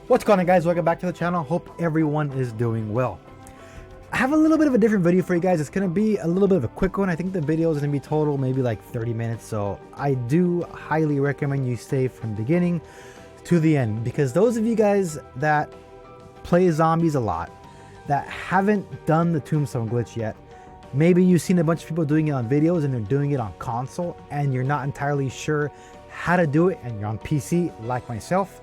What's going on, guys? Welcome back to the channel. Hope everyone is doing well. I have a little bit of a different video for you guys. It's going to be a little bit of a quick one. I think the video is going to be total maybe like 30 minutes. So I do highly recommend you stay from the beginning to the end, because those of you guys that play zombies a lot, that haven't done the Tombstone Glitch yet, maybe you've seen a bunch of people doing it on videos and they're doing it on console and you're not entirely sure how to do it, and you're on PC like myself.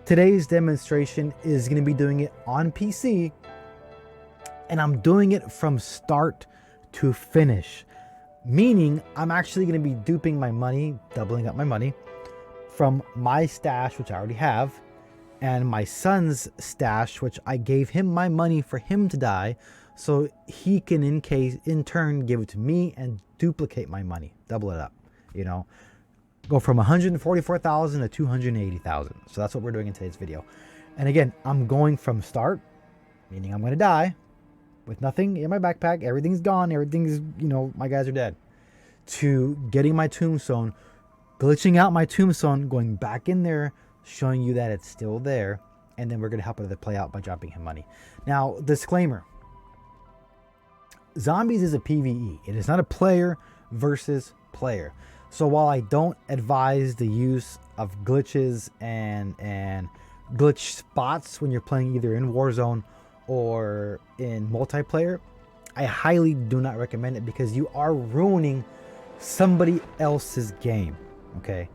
Today's demonstration is going to be doing it on PC, and I'm doing it from start to finish, meaning I'm actually going to be duping my money, doubling up my money from my stash, which I already have, and my son's stash, which I gave him my money for him to die, so he can in turn give it to me and duplicate my money, double it up, you know. Go from 144,000 to 280,000. So that's what we're doing in today's video. And again, I'm going from start, meaning I'm going to die with nothing in my backpack. Everything's gone. Everything's, you know, my guys are dead. To getting my tombstone, glitching out my tombstone, going back in there, showing you that it's still there. And then we're going to help it play out by dropping him money. Now, disclaimer. Zombies is a PvE. It is not a player versus player. So while I don't advise the use of glitches and glitch spots when you're playing either in Warzone or in multiplayer, I highly do not recommend it, because you are ruining somebody else's game. Okay,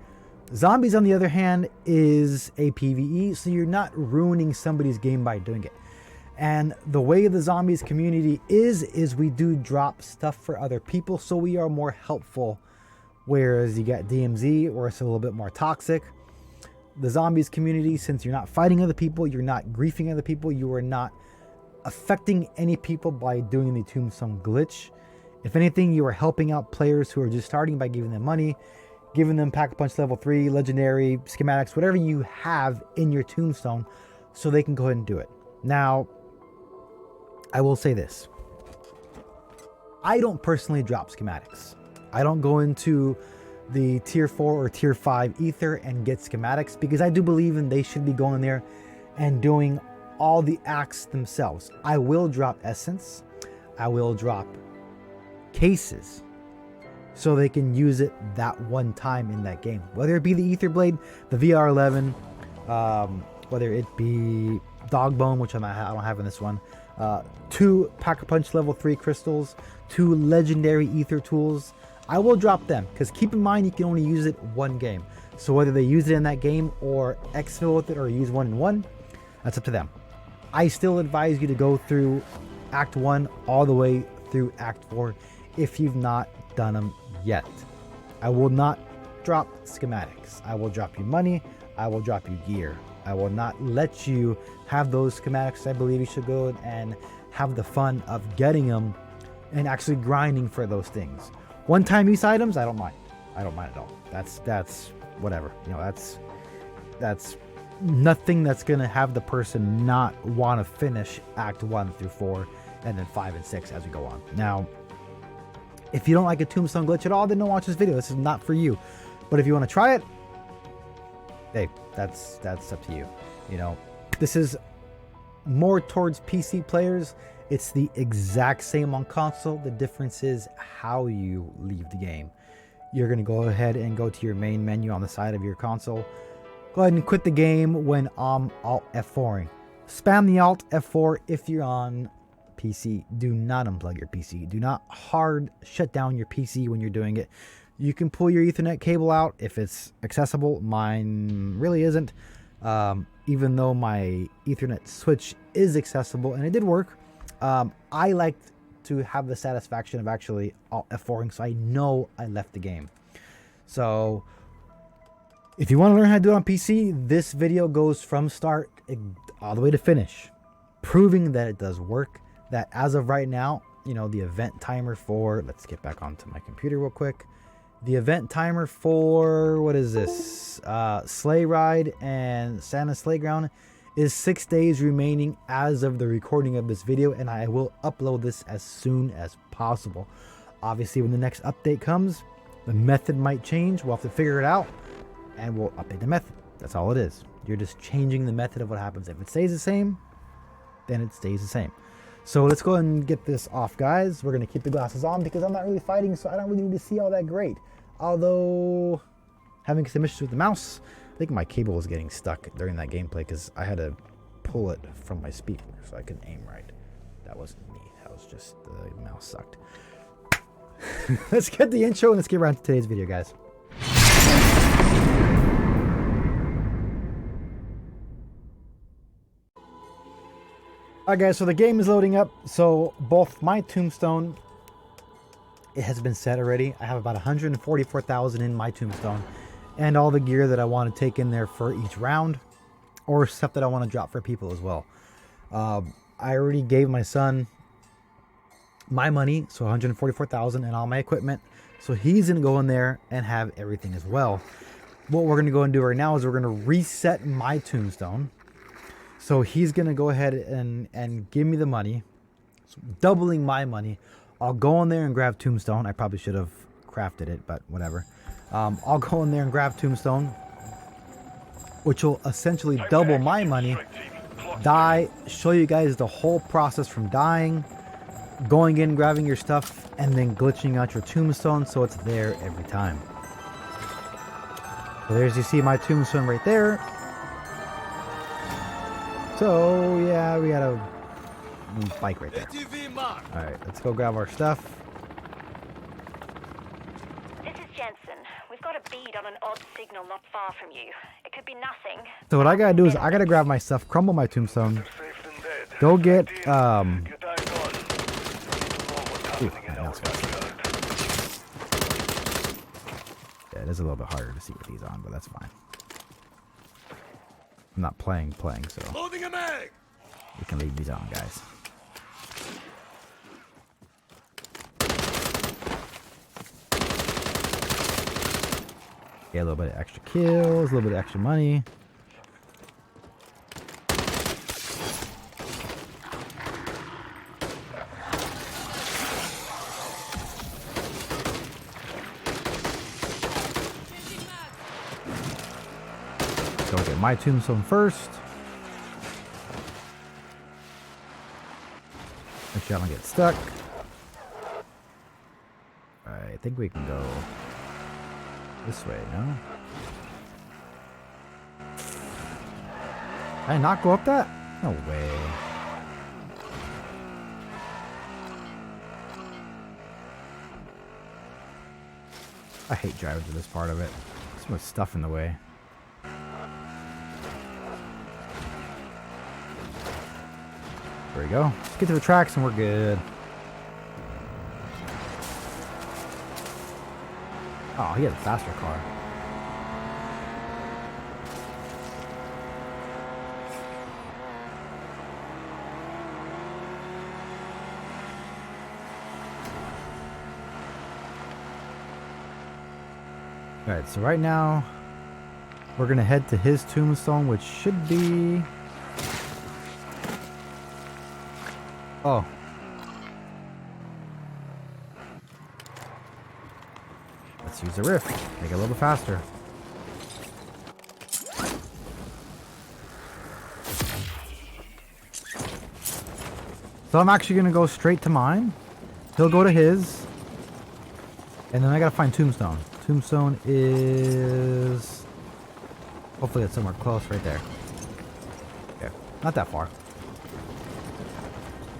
Zombies, on the other hand, is a PvE, so you're not ruining somebody's game by doing it. And the way the Zombies community is we do drop stuff for other people, so we are more helpful. Whereas you got DMZ, or it's a little bit more toxic. The Zombies community, since you're not fighting other people, you're not griefing other people, you are not affecting any people by doing the Tombstone Glitch. If anything, you are helping out players who are just starting by giving them money, giving them Pack-a-Punch level 3, legendary, schematics, whatever you have in your Tombstone, so they can go ahead and do it. Now, I will say this. I don't personally drop schematics. I don't go into the tier 4 or tier 5 ether and get schematics, because I do believe in they should be going there and doing all the acts themselves. I will drop essence. I will drop cases so they can use it that one time in that game. Whether it be the ether blade, the VR11, whether it be dog bone, which I don't have in this one, 2 Pack-a-Punch level 3 crystals, 2 legendary ether tools. I will drop them, because keep in mind you can only use it one game. So whether they use it in that game or exfil with it or use 1 in 1, that's up to them. I still advise you to go through Act 1 all the way through Act 4 if you've not done them yet. I will not drop schematics. I will drop you money. I will drop you gear. I will not let you have those schematics. I believe you should go and have the fun of getting them and actually grinding for those things. One-time use items, I don't mind. I don't mind at all. That's whatever. You know, that's nothing that's gonna have the person not want to finish Act 1 through 4, and then 5 and 6 as we go on. Now, if you don't like a Tombstone Glitch at all, then don't watch this video. This is not for you. But if you want to try it, hey, that's up to you. You know, this is more towards PC players. It's the exact same on console. The difference is how you leave the game. You're going to go ahead and go to your main menu on the side of your console. Go ahead and quit the game when I'm Alt F4ing. Spam the Alt F4 if you're on PC. Do not unplug your PC. Do not hard shut down your PC when you're doing it. You can pull your Ethernet cable out if it's accessible. Mine really isn't. Even though my Ethernet switch is accessible and it did work. I like to have the satisfaction of actually F4ing, so I know I left the game. So if you want to learn how to do it on PC, this video goes from start all the way to finish, proving that it does work. That as of right now, you know, the event timer for, let's get back onto my computer real quick. The event timer for, what is this? Sleigh Ride and Santa Sleigh Ground is 6 days remaining as of the recording of this video, and I will upload this as soon as possible. Obviously, when the next update comes, the method might change. We'll have to figure it out, and we'll update the method. That's all it is. You're just changing the method of what happens. If it stays the same, then it stays the same. So let's go ahead and get this off, guys. We're going to keep the glasses on because I'm not really fighting, so I don't really need to see all that great. Although, having some issues with the mouse, I think my cable was getting stuck during that gameplay because I had to pull it from my speaker so I could aim right. That wasn't me. That was just the mouse sucked. Let's get the intro and let's get right to today's video, guys. Alright guys, so the game is loading up. So both my tombstone, it has been set already. I have about 144,000 in my tombstone and all the gear that I want to take in there for each round or stuff that I want to drop for people as well. I already gave my son my money, so 144,000 and all my equipment. So he's going to go in there and have everything as well. What we're going to go and do right now is we're going to reset my tombstone. So he's going to go ahead and give me the money, so doubling my money. I'll go in there and grab Tombstone. I probably should have crafted it, but whatever. I'll go in there and grab Tombstone, which will essentially double my money. Die, show you guys the whole process from dying, going in, grabbing your stuff, and then glitching out your Tombstone so it's there every time. So there's, you see my Tombstone right there. So, yeah, we got a bike right there. Alright, let's go grab our stuff. This is Jensen. We've got a bead on an odd signal not far from you. It could be nothing. So what I gotta do is I gotta grab my stuff, crumble my tombstone, go get, ooh, yeah, it is a little bit harder to see with these on, but that's fine. I'm not playing, so Loading a mag. we can leave these on, guys. Get a little bit of extra kills, a little bit of extra money. So we'll get my tombstone first. Make sure I don't get stuck. I think we can go this way, no? Did I not go up that? No way. I hate driving to this part of it. So much stuff in the way. There we go. Let's get to the tracks and we're good. Oh, he has a faster car. Alright, so right now we're gonna head to his tombstone, which should be... Oh. Let's use the rift. Make it a little bit faster. So I'm actually going to go straight to mine. He'll go to his. And then I got to find Tombstone. Tombstone is... hopefully it's somewhere close right there. Okay. Not that far.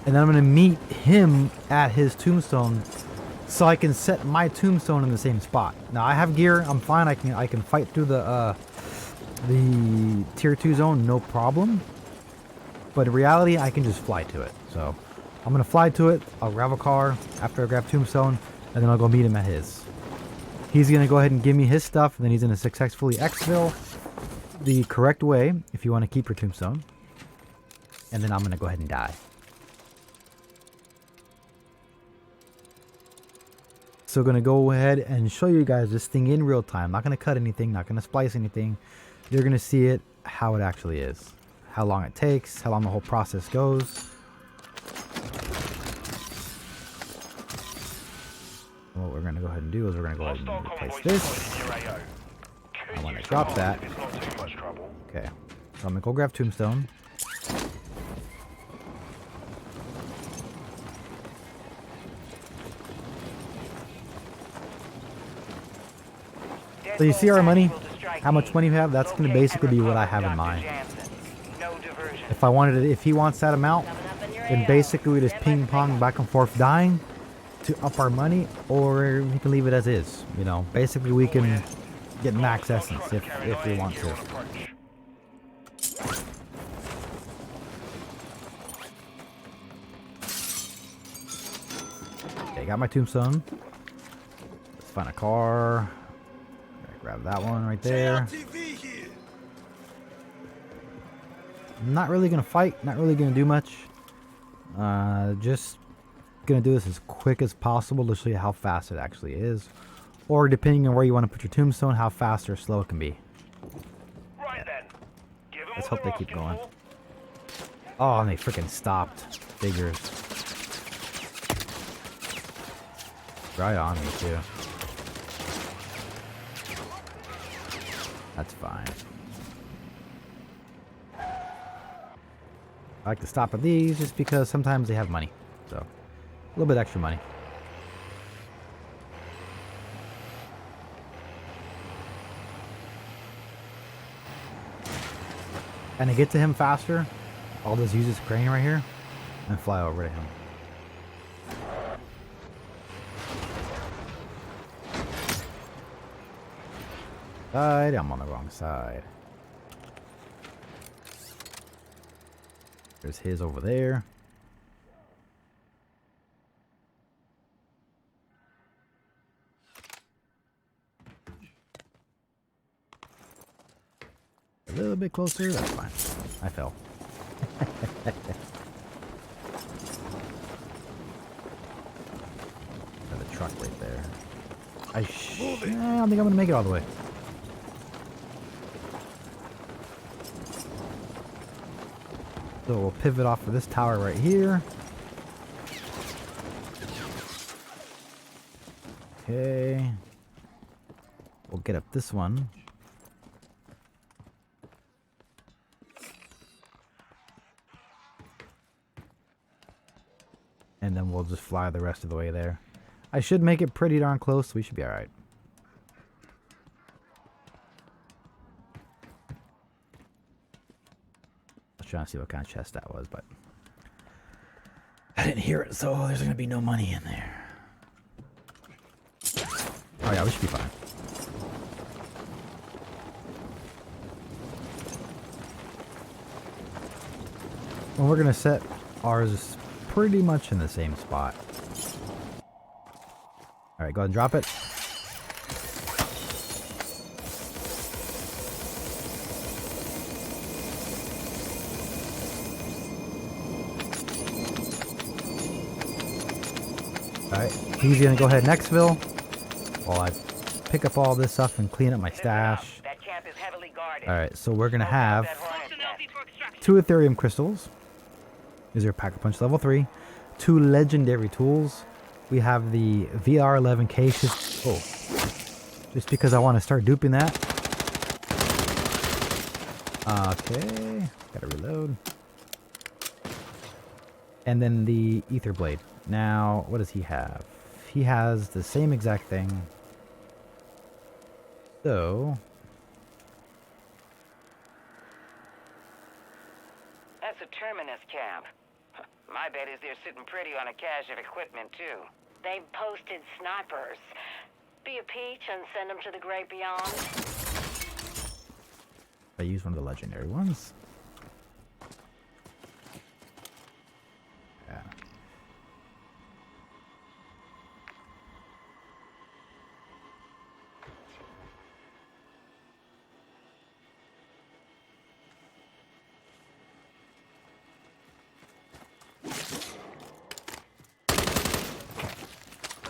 And then I'm going to meet him at his tombstone so I can set my tombstone in the same spot. Now I have gear, I'm fine. I can fight through the tier 2 zone, no problem. But in reality, I can just fly to it. So I'm going to fly to it. I'll grab a car after I grab tombstone, and then I'll go meet him at his. He's going to go ahead and give me his stuff, and then he's going to successfully exfil the correct way if you want to keep your tombstone. And then I'm going to go ahead and die. So going to go ahead and show you guys this thing in real time. Not going to cut anything, not going to splice anything. You're going to see it how it actually is. How long it takes, how long the whole process goes. What we're going to go ahead and do is we're going to go ahead and replace this. I want to drop that. Okay. I'm gonna go grab Tombstone. So you see our money? How much money we have? That's going to basically be what I have in mind. If I wanted it, if he wants that amount, then basically we just ping pong back and forth dying to up our money, or we can leave it as is. You know, basically we can get max essence if we want to. Okay, got my Tombstone. Let's find a car. Grab that one right there. I'm not really gonna fight, not really gonna do much. Just gonna do this as quick as possible to show you how fast it actually is. Or depending on where you want to put your Tombstone, how fast or slow it can be. Right then. Let's hope they keep going. Oh, and they freaking stopped. Figures. Right on me too. That's fine. I like to stop at these just because sometimes they have money. So, a little bit extra money. And to get to him faster, I'll just use this crane right here and fly over to him. I'm on the wrong side. There's his over there. A little bit closer, that's fine. I fell. Got a truck right there. I don't think I'm gonna make it all the way. So we'll pivot off of this tower right here. Okay. We'll get up this one. And then we'll just fly the rest of the way there. I should make it pretty darn close, so we should be alright. Trying to see what kind of chest that was, but I didn't hear it, so there's gonna be no money in there. Oh yeah, we should be fine. Well, we're gonna set ours pretty much in the same spot. All right, go ahead and drop it. Alright, he's gonna go ahead and exfil while I pick up all this stuff and clean up my stash. Alright, so we're gonna have 2 Ethereum crystals. These are Pack-a-Punch level 3. 2 legendary tools. We have the VR11K just because I want to start duping that. Okay, gotta reload. And then the Ether Blade. Now, what does he have? He has the same exact thing. So... That's a Terminus camp. My bet is they're sitting pretty on a cache of equipment, too. They've posted snipers. Be a peach and send them to the great beyond. I use one of the legendary ones. Yeah.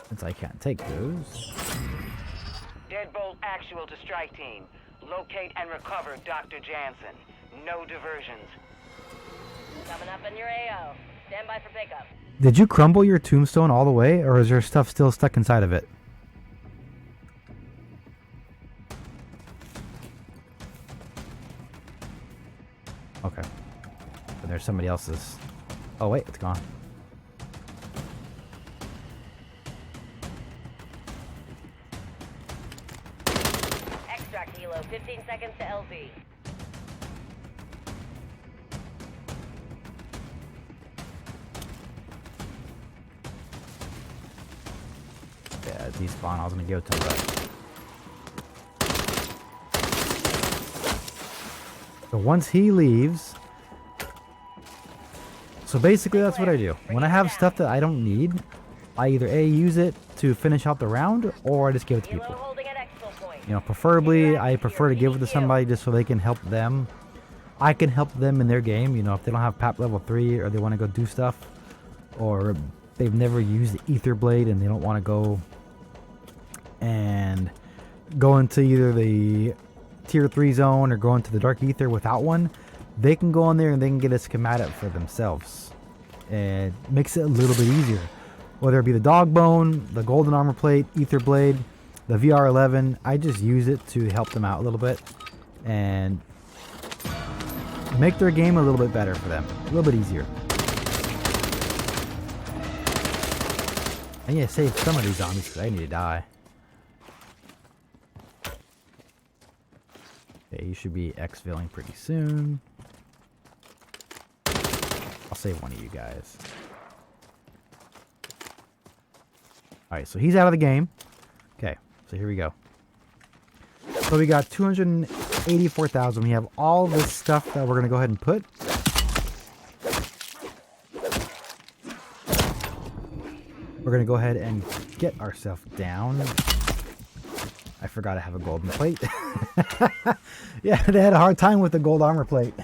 Since I can't take those. Deadbolt actual to strike team. Locate and recover Dr. Jansen. No diversions. Coming up in your AO. Stand by for pickup. Did you crumble your Tombstone all the way, or is there stuff still stuck inside of it? But there's somebody else's. Oh wait, it's gone. Extract helo, 15 seconds to LZ. Yeah, despawn. I was gonna go to the. So once he leaves. So basically that's what I do. When I have stuff that I don't need, I either A, use it to finish out the round, or I just give it to Helo people. holding at exfil point. You know, preferably I prefer to give it to somebody just so they can help them. I can help them in their game, you know, if they don't have PAP level 3 or they want to go do stuff, or they've never used the Ether Blade and they don't want to go and go into either the tier 3 zone or go into the Dark Ether without one. They can go in there and they can get a schematic for themselves. And it makes it a little bit easier. Whether it be the dog bone, the golden armor plate, Ether Blade, the VR11, I just use it to help them out a little bit and make their game a little bit better for them. A little bit easier. I need to save some of these zombies because I need to die. Okay, you should be exfilling pretty soon. I'll save one of you guys. Alright, so he's out of the game. Okay, so here we go. So we got 284,000. We have all this stuff that we're going to go ahead and put. We're going to go ahead and get ourselves down. I forgot I have a golden plate. Yeah, they had a hard time with the gold armor plate.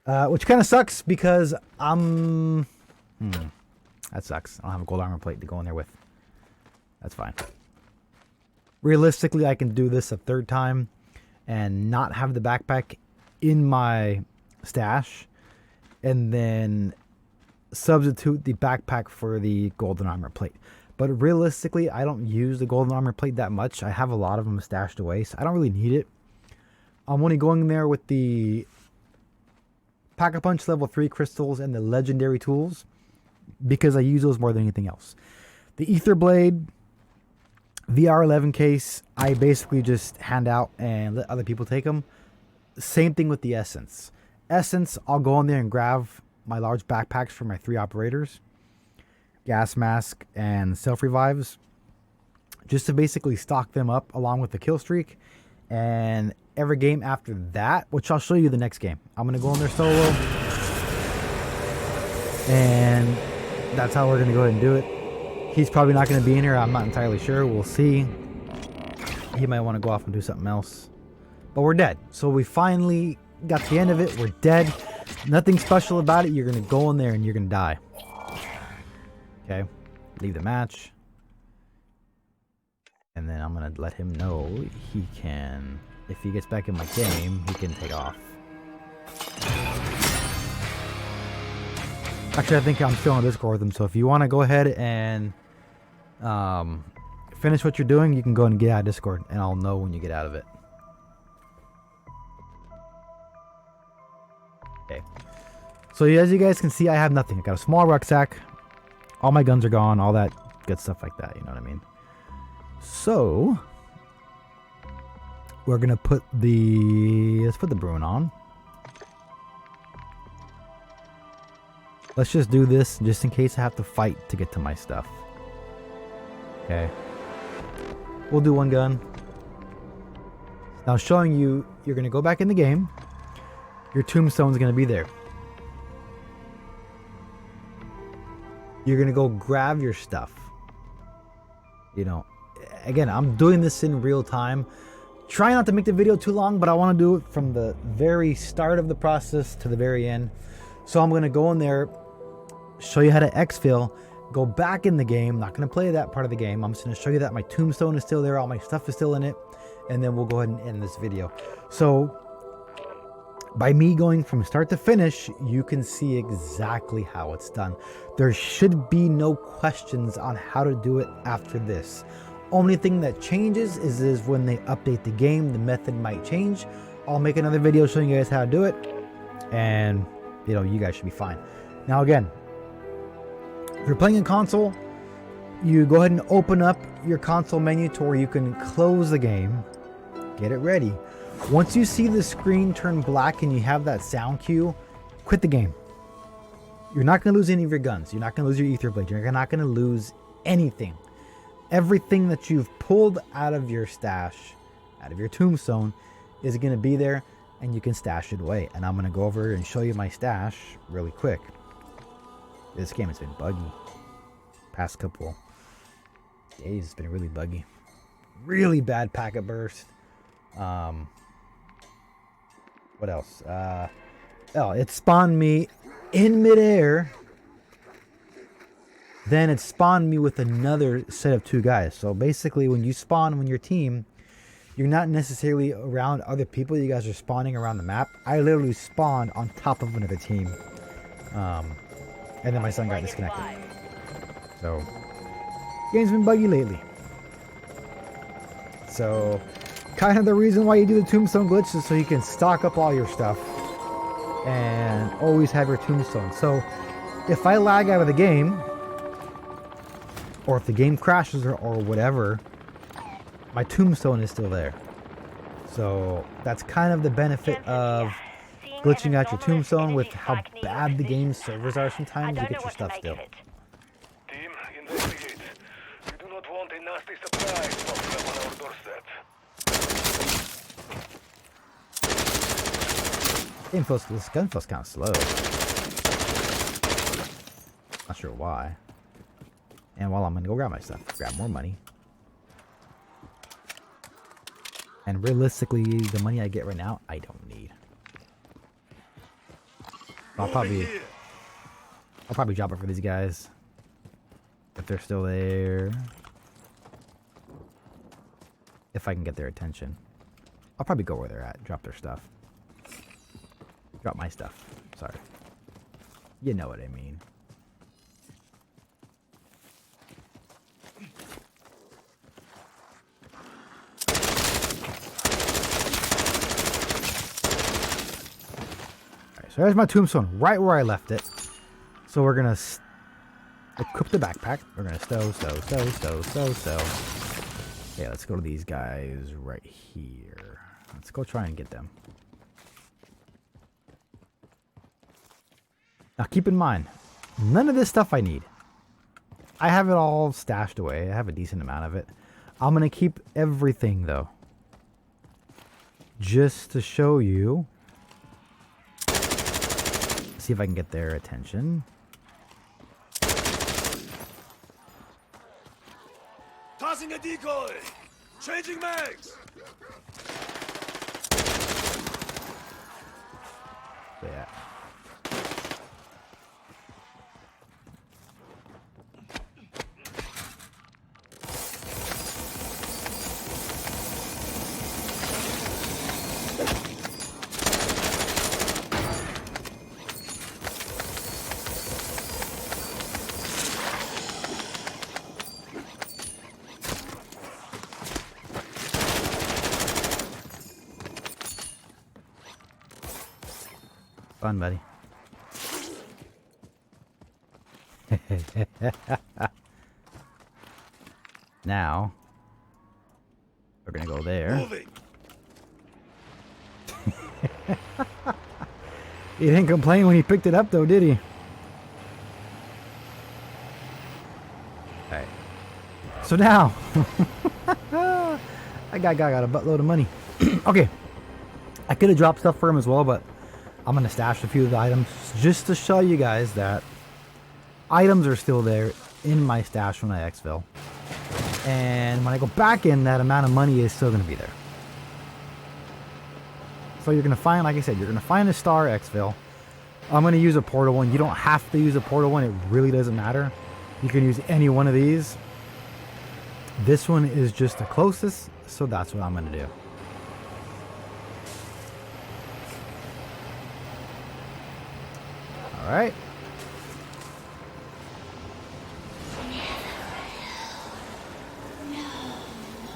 Which kind of sucks because that sucks. I don't have a gold armor plate to go in there with. That's fine. Realistically, I can do this a third time and not have the backpack in my stash and then substitute the backpack for the golden armor plate. But realistically, I don't use the golden armor plate that much. I have a lot of them stashed away, so I don't really need it. I'm only going there with the Pack-a-Punch level 3 crystals and the legendary tools because I use those more than anything else. The Ether Blade, VR11 case, I basically just hand out and let other people take them. Same thing with the Essence. Essence, I'll go in there and grab my large backpacks for my 3 operators. Gas mask and self revives. Just to basically stock them up along with the kill streak. And every game after that, which I'll show you the next game. I'm going to go in there solo. And that's how we're going to go ahead and do it. He's probably not going to be in here. I'm not entirely sure. We'll see. He might want to go off and do something else. But we're dead. So we finally got the end of it. We're dead. Nothing special about it. You're going to go in there and you're going to die. Okay. Leave the match. And then I'm going to let him know he can, if he gets back in my game, he can take off. Actually, I think I'm still on Discord with him. So if you want to go ahead and finish what you're doing, you can go and get out of Discord. And I'll know when you get out of it. Okay. So as you guys can see, I have nothing. I got a small rucksack. All my guns are gone. All that good stuff like that. You know what I mean? So we're going to put let's put the Bruin on. Let's just do this just in case I have to fight to get to my stuff. Okay. We'll do one gun. Now showing you, you're going to go back in the game. Your tombstone's going to be there. You're going to go grab your stuff. You know, again, I'm doing this in real time. Try not to make the video too long, but I want to do it from the very start of the process to the very end. So I'm going to go in there, show you how to exfil, go back in the game. Not going to play that part of the game. I'm just going to show you that my tombstone is still there. All my stuff is still in it. And then we'll go ahead and end this video. So by me going from start to finish, you can see exactly how it's done. There should be no questions on how to do it after this. Only thing that changes is when they update the game, the method might change. I'll make another video showing you guys how to do it. and you know, you guys should be fine. Now again, if you're playing in console, you go ahead and open up your console menu to where you can close the game, get it ready. Once you see the screen turn black and you have that sound cue, quit the game. You're not going to lose any of your guns. You're not going to lose your ether blade. You're not going to lose anything. Everything that you've pulled out of your stash, out of your tombstone, is going to be there, and you can stash it away. And I'm going to go over and show you my stash really quick. This game has been buggy. Past couple days, it's been really buggy. Really bad packet burst. What else? It spawned me in midair. Then it spawned me with another set of 2 guys. So basically, when you spawn when your team, you're not necessarily around other people. You guys are spawning around the map. I literally spawned on top of another team. And then my son got disconnected. So, game's been buggy lately. So, kind of the reason why you do the Tombstone Glitch is so you can stock up all your stuff and always have your tombstone. So, if I lag out of the game, or if the game crashes or whatever, my tombstone is still there. So, that's kind of the benefit of glitching out your tombstone. With how bad the game's servers are sometimes, you get your stuff still. Team, investigate. We do not want a nasty surprise popping up on our doorstep. This gun feels kind of slow. Not sure why. And while I'm gonna go grab my stuff, grab more money. And realistically, the money I get right now, I don't need. I'll probably drop it for these guys if they're still there. If I can get their attention, I'll probably go where they're at, drop their stuff. Drop my stuff. Sorry. You know what I mean. Alright, so there's my tombstone, right where I left it. So we're gonna equip the backpack. We're gonna stow. Okay, let's go to these guys right here. Let's go try and get them. Now keep in mind, none of this stuff I need. I have it all stashed away. I have a decent amount of it. I'm going to keep everything though. Just to show you. See if I can get their attention. Tossing a decoy! Changing mags! Yeah. Fun, buddy. Now, we're gonna go there. He didn't complain when he picked it up though, did he? Alright. So now, I got a buttload of money. Okay. I could have dropped stuff for him as well, but I'm going to stash a few of the items just to show you guys that items are still there in my stash when I exfil. And when I go back in, that amount of money is still going to be there. So you're going to find, like I said, you're going to find a star exfil. I'm going to use a portal one. You don't have to use a portal one. It really doesn't matter. You can use any one of these. This one is just the closest, so that's what I'm going to do. All right.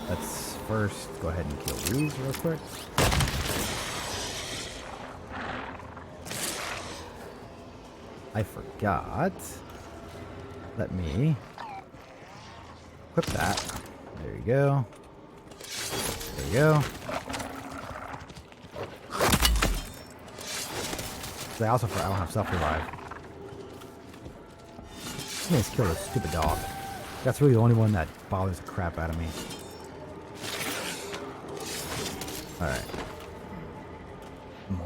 Let's first go ahead and kill these real quick. I forgot. Let me equip that. There you go. There you go. I also forgot I don't have self-revive. Let me just kill this stupid dog. That's really the only one that bothers the crap out of me. Alright.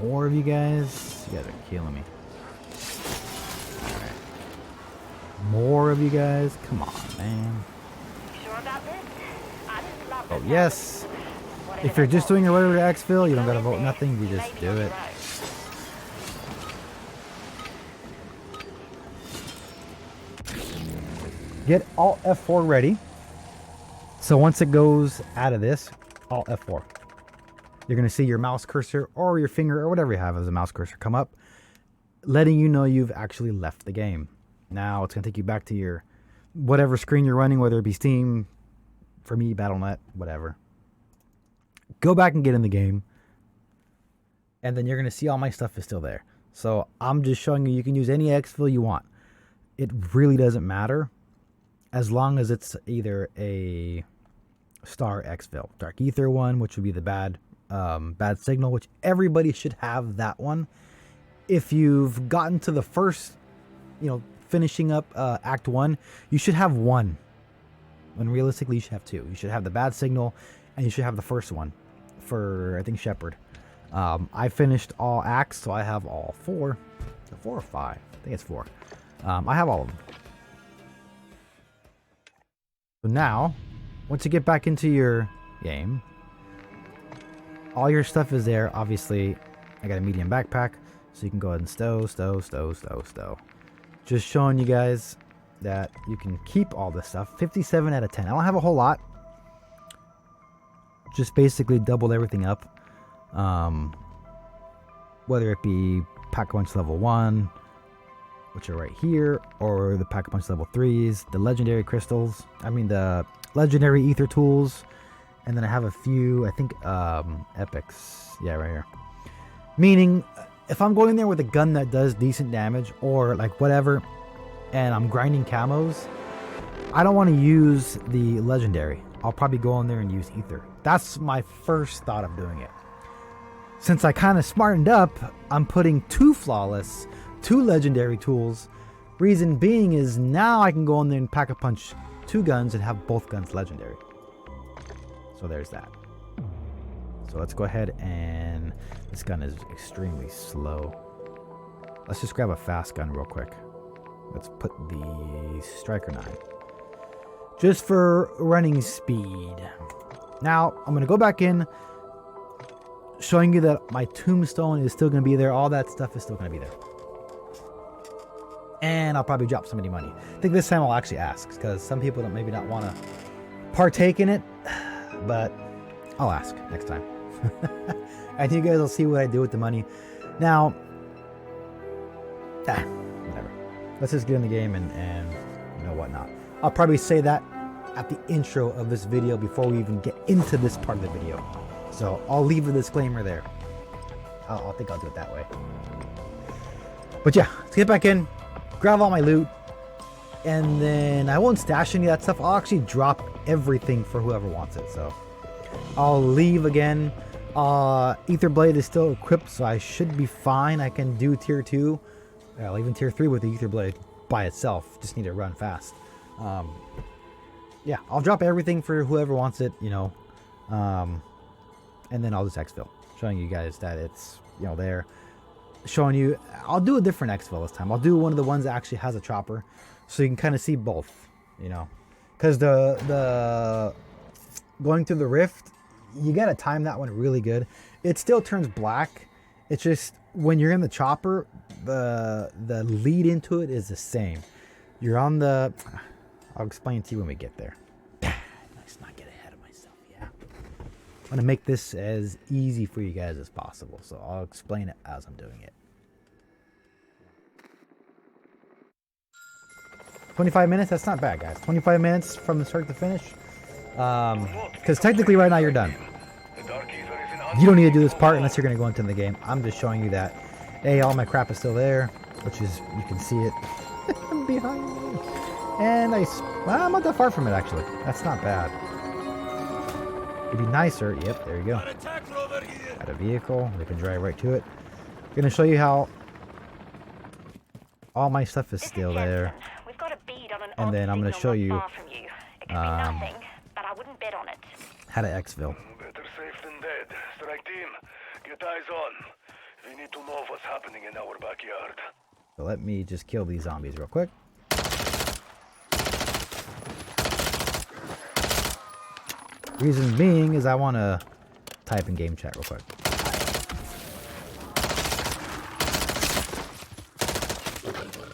More of you guys? You guys are killing me. Alright. More of you guys? Come on, man. Sure about this? I just love Oh, this yes. house. If you're just doing a regular exfil, you don't gotta vote nothing, you just do it. Get Alt F4 ready. So once it goes out of this, Alt F4. You're going to see your mouse cursor or your finger or whatever you have as a mouse cursor come up, letting you know you've actually left the game. Now it's going to take you back to your whatever screen you're running, whether it be Steam, for me, Battle.net, whatever. Go back and get in the game. And then you're going to see all my stuff is still there. So I'm just showing you can use any exfil you want. It really doesn't matter as long as it's either a star exfil. Dark Ether one, which would be the bad signal, which everybody should have that one. If you've gotten to the first, finishing up Act 1, you should have one. When realistically you should have two. You should have the bad signal and you should have the first one for, I think, Shepherd. I finished all acts, so I have all four. 4 or 5? I think it's 4. I have all of them. So now, once you get back into your game, all your stuff is there. Obviously, I got a medium backpack, so you can go ahead and stow. Just showing you guys that you can keep all this stuff. 57 out of 10. I don't have a whole lot. Just basically doubled everything up. Whether it be Pack-a-Punch level 1, which are right here, or the Pack-a-Punch level 3s, the legendary crystals, the legendary ether tools, and then I have a few, I think, epics. Yeah, right here. Meaning, if I'm going there with a gun that does decent damage, or like whatever, and I'm grinding camos, I don't want to use the legendary. I'll probably go in there and use ether. That's my first thought of doing it. Since I kind of smartened up, I'm putting 2 flawless, 2 legendary tools. Reason being is now I can go in there and Pack-a-Punch 2 guns and have both guns legendary. So there's that. So let's go ahead and... This gun is extremely slow. Let's just grab a fast gun real quick. Let's put the Striker 9. Just for running speed. Now, I'm going to go back in, showing you that my Tombstone is still going to be there. All that stuff is still going to be there. And I'll probably drop somebody money. I think this time I'll actually ask, because some people don't maybe not want to partake in it. But I'll ask next time. And you guys will see what I do with the money. Now, whatever. Let's just get in the game and whatnot. I'll probably say that at the intro of this video before we even get into this part of the video. So I'll leave a disclaimer there. I think I'll do it that way. But yeah, let's get back in, grab all my loot, and then I won't stash any of that stuff. I'll actually drop everything for whoever wants it. So I'll leave again. Ether Blade is still equipped, so I should be fine. I can do tier 2. I'll even tier 3 with the Ether Blade by itself. Just need to run fast. Yeah, I'll drop everything for whoever wants it, and then I'll just exfil, showing you guys that it's, there. Showing you, I'll do a different exfil this time. I'll do one of the ones that actually has a chopper, so you can kind of see both, because the going through the rift, you gotta time that one really good. It still turns black. It's just when you're in the chopper, the lead into it is the same. You're on the... I'll explain to you when we get there. Let's not get ahead of myself. Yeah, I'm gonna make this as easy for you guys as possible, so I'll explain it as I'm doing it. 25 minutes. That's not bad, guys. 25 minutes from the start to finish. Because technically right now you're done. You don't need to do this part unless you're going to go into the game. I'm just showing you that, hey, all my crap is still there. which is, you can see it behind me. And well, I'm not that far from it, actually. That's not bad. It'd be nicer. Yep, there you go. Got a vehicle. We can drive right to it. I'm going to show you how all my stuff is still there. We've got a bead on an And then I'm going to show you far from you. It could be nothing, but I wouldn't bet on it. how to exfil. Better safe than dead. Strike team, get eyes on. We need to know what's happening in our backyard. So let me just kill these zombies real quick. Reason being is I want to type in game chat real quick.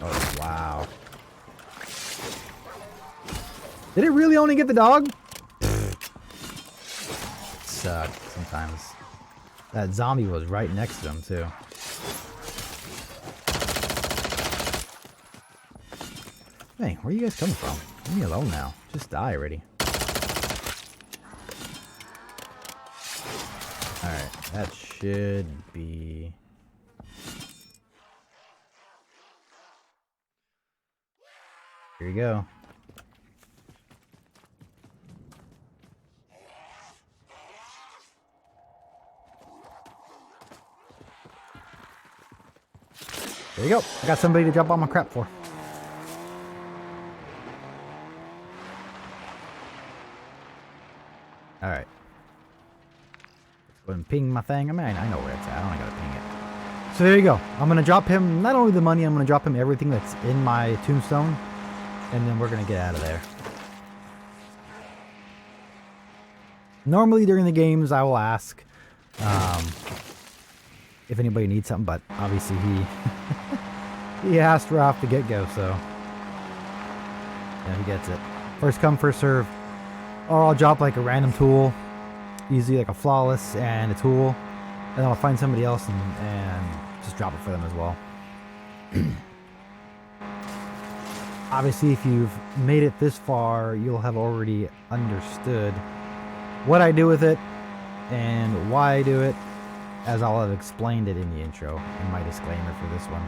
Oh, wow. Did it really only get the dog? It sucked sometimes. That zombie was right next to him, too. Hey, where are you guys coming from? Leave me alone now. Just die already. Alright, that should be... Here you go. There you go. I got somebody to drop all my crap for. Alright. Let's go and ping my thing. I mean, I know where it's at. I don't gotta ping it. So there you go. I'm gonna drop him not only the money, I'm gonna drop him everything that's in my tombstone. And then we're gonna get out of there. Normally during the games I will ask if anybody needs something, but obviously he asked right off the get-go, so yeah, he gets it. First come, first serve. Or I'll drop like a random tool, usually like a flawless and a tool, and then I'll find somebody else and just drop it for them as well. Obviously, if you've made it this far, you'll have already understood what I do with it and why I do it, as I'll have explained it in the intro, in my disclaimer for this one.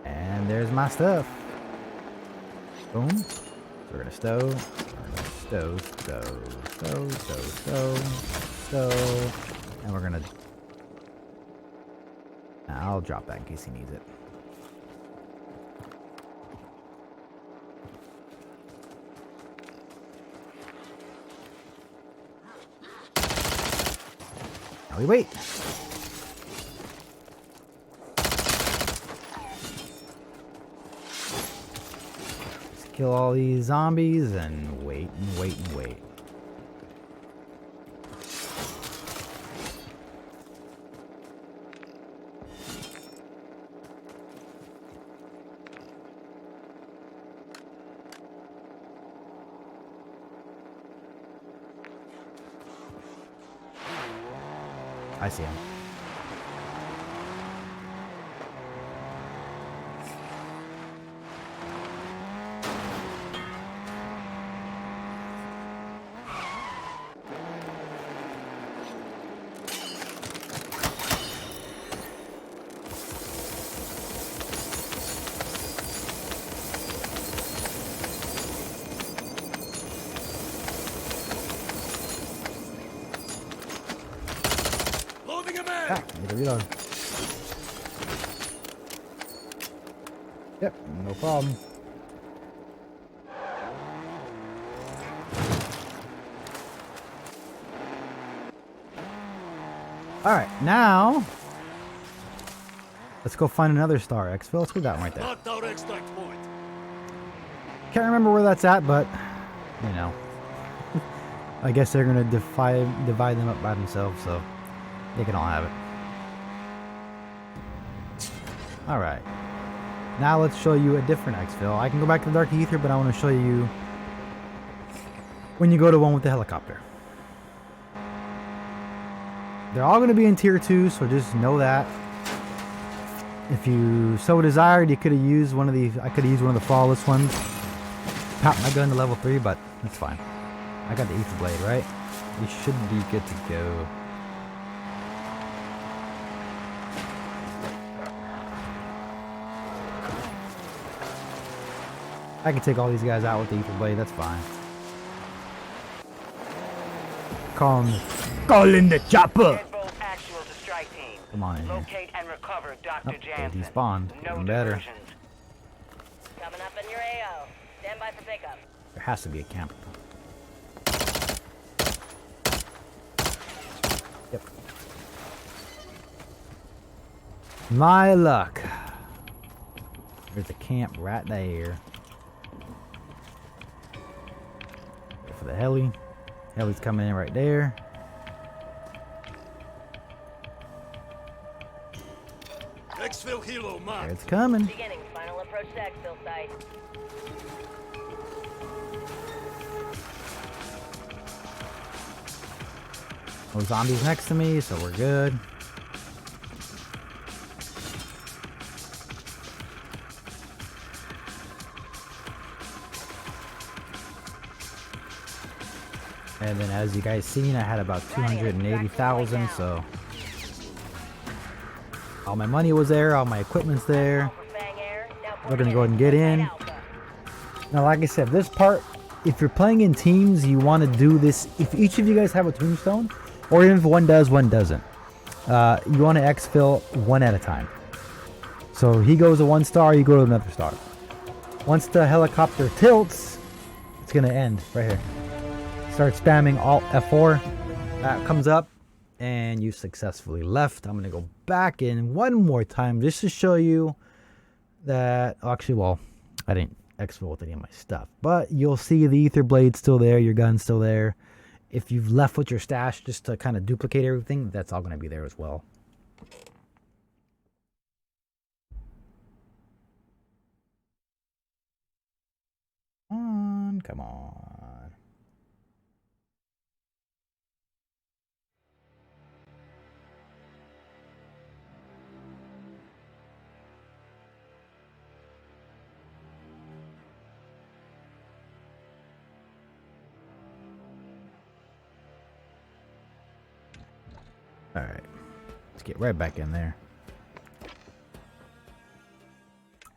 And there's my stuff. Boom. So we're gonna stow, and we're gonna... I'll drop that in case he needs it. Now we wait. Let's kill all these zombies and wait and wait and wait. I see him. Ah, need to reload. Yep, no problem. Alright, now let's go find another star exfil. Let's go that one right there. Marked our extract point. Can't remember where that's at, but you know. I guess they're gonna divide them up by themselves, so they can all have it. Alright. Now let's show you a different exfil. I can go back to the Dark Ether, but I want to show you when you go to one with the helicopter. They're all going to be in tier 2, so just know that. If you so desired, you could have used one of the... I could have used one of the flawless ones. pop my gun to level 3, but it's fine. I got the ether blade, right? We should be good to go. I can take all these guys out with the ether blade, that's fine. Call in the chopper! Deadbolt actual to strike team. Come on in here. Locate and recover Dr. Oh, they Jansen. despawned. No Even better. diversions. Coming up in your AO. Stand by for pickup. There has to be a camp. Yep. My luck. There's a camp right there. Wait for the heli. Heli's coming in right there. Exfil Hilo, There it's coming. Beginning. Final approach to exfil site. No zombies next to me, so we're good. And then as you guys seen, I had about 280,000, so all my money was there, all my equipment's there. We're gonna go ahead and get in. Now, like I said, this part, if you're playing in teams, you want to do this. If each of you guys have a tombstone, or even if one does, one doesn't, you want to exfil one at a time. So he goes to 1 star, you go to another star. Once the helicopter tilts, it's gonna end right here. Start spamming Alt F4. That comes up, and you successfully left. I'm gonna go back in one more time just to show you that. Actually, well, I didn't exfil with any of my stuff, but you'll see the ether blade still there, your gun's still there. If you've left with your stash just to kind of duplicate everything, that's all gonna be there as well. Come on. All right, let's get right back in there.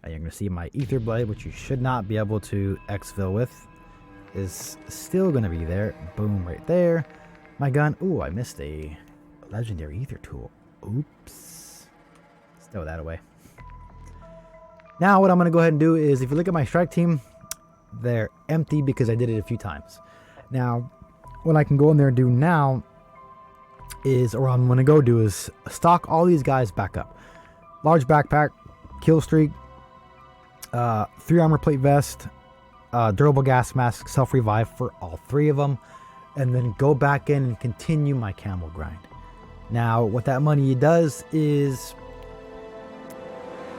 And you're gonna see my ether blade, which you should not be able to exfil with, is still gonna be there. Boom, right there. My gun. Ooh, I missed a legendary ether tool. Oops. Let's throw that away. Now, what I'm gonna go ahead and do is, if you look at my strike team, they're empty because I did it a few times. Now, what I can go in there and do now is, or I'm gonna go do, is stock all these guys back up. Large backpack, kill streak, 3 armor plate vest, durable gas mask, self revive for all 3 of them, and then go back in and continue my camel grind. Now, what that money does is,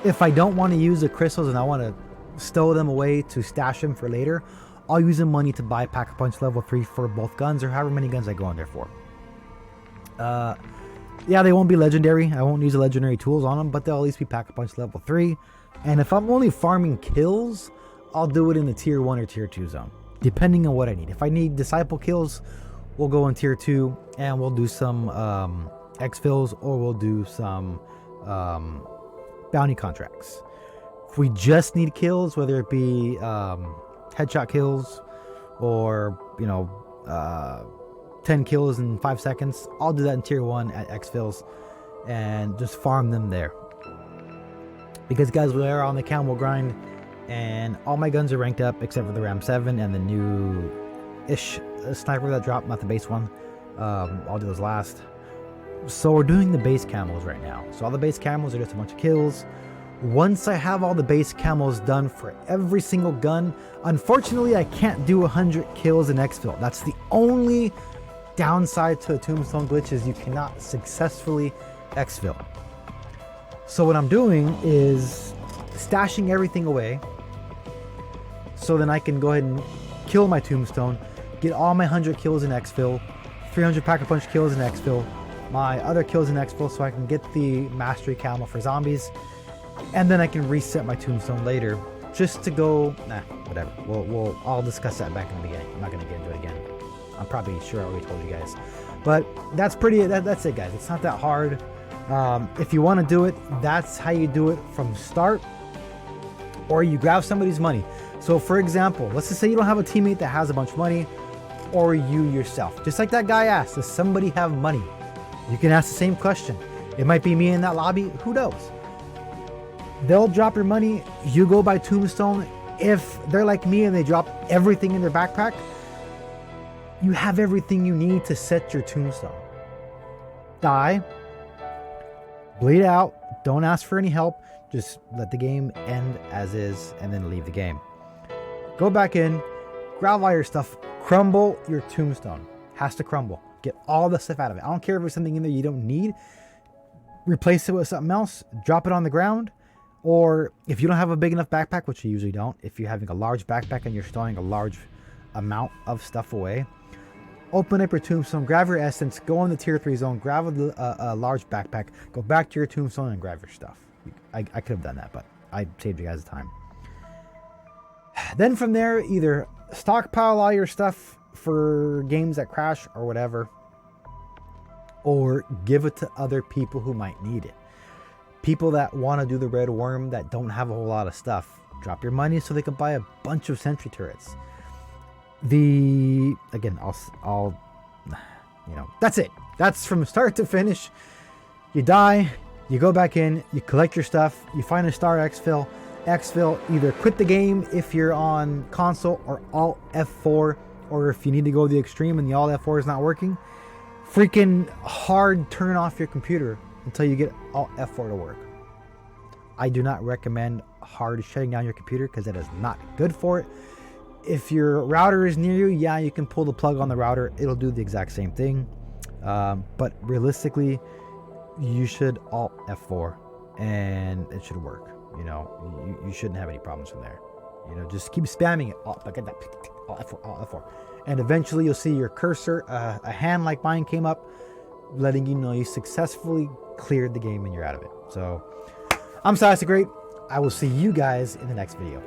if I don't want to use the crystals and I want to stow them away to stash them for later, I'll use the money to buy pack a punch level 3 for both guns, or however many guns I go in there for. Yeah, they won't be legendary. I won't use the legendary tools on them, but they'll at least be pack a punch level 3. And if I'm only farming kills, I'll do it in the tier 1 or tier 2 zone, depending on what I need. If I need disciple kills, we'll go in tier 2 and we'll do some exfils, or we'll do some bounty contracts. If we just need kills, whether it be headshot kills or, 10 kills in 5 seconds, I'll do that in tier 1 at exfils and just farm them there. Because guys, we're on the camel grind and all my guns are ranked up except for the Ram 7 and the new-ish sniper that dropped, not the base one. I'll do those last. So we're doing the base camos right now. So all the base camos are just a bunch of kills. Once I have all the base camos done for every single gun, unfortunately I can't do 100 kills in exfil. That's the only downside to a Tombstone Glitch, is you cannot successfully exfil. So what I'm doing is stashing everything away, so then I can go ahead and kill my Tombstone, get all my 100 kills in exfil, 300 pack-a-punch kills in exfil, my other kills in exfil, so I can get the mastery camo for zombies, and then I can reset my Tombstone later just to go, whatever. I'll discuss that back in the beginning. I'm not gonna get into it again. I'm probably sure I already told you guys, but that's that's it, guys. It's not that hard. If you want to do it, that's how you do it from start, or you grab somebody's money. So for example, let's just say you don't have a teammate that has a bunch of money, or you yourself. Just like that guy asked, does somebody have money? You can ask the same question. It might be me in that lobby, who knows? They'll drop your money, you go buy Tombstone. If they're like me and they drop everything in their backpack, you have everything you need to set your Tombstone. Die, bleed out, don't ask for any help, just let the game end as is and then leave the game. Go back in, grab all your stuff, crumble your Tombstone. Has to crumble. Get all the stuff out of it. I don't care if there's something in there you don't need. Replace it with something else, drop it on the ground. Or if you don't have a big enough backpack, which you usually don't, if you're having a large backpack and you're storing a large amount of stuff away, open up your Tombstone, grab your essence, go in the tier 3 zone, grab a large backpack, go back to your Tombstone and grab your stuff. I could have done that, but I saved you guys the time. Then from there, either stockpile all your stuff for games that crash or whatever, or give it to other people who might need it. People that want to do the red worm that don't have a whole lot of stuff, drop your money so they can buy a bunch of sentry turrets. Again, I'll that's it. That's from start to finish. You die, you go back in, you collect your stuff, you find a star exfil, either quit the game if you're on console or Alt F4, or if you need to go the extreme and the Alt F4 is not working, freaking hard turn off your computer until you get Alt F4 to work. I do not recommend hard shutting down your computer because that is not good for it. If your router is near you, yeah, you can pull the plug on the router. It'll do the exact same thing. But realistically, you should Alt F4 and it should work. You shouldn't have any problems from there. Just keep spamming it. Alt F4, Alt F4. And eventually you'll see your cursor, a hand like mine came up, letting you know you successfully cleared the game and you're out of it. So I'm Silas the Great. I will see you guys in the next video.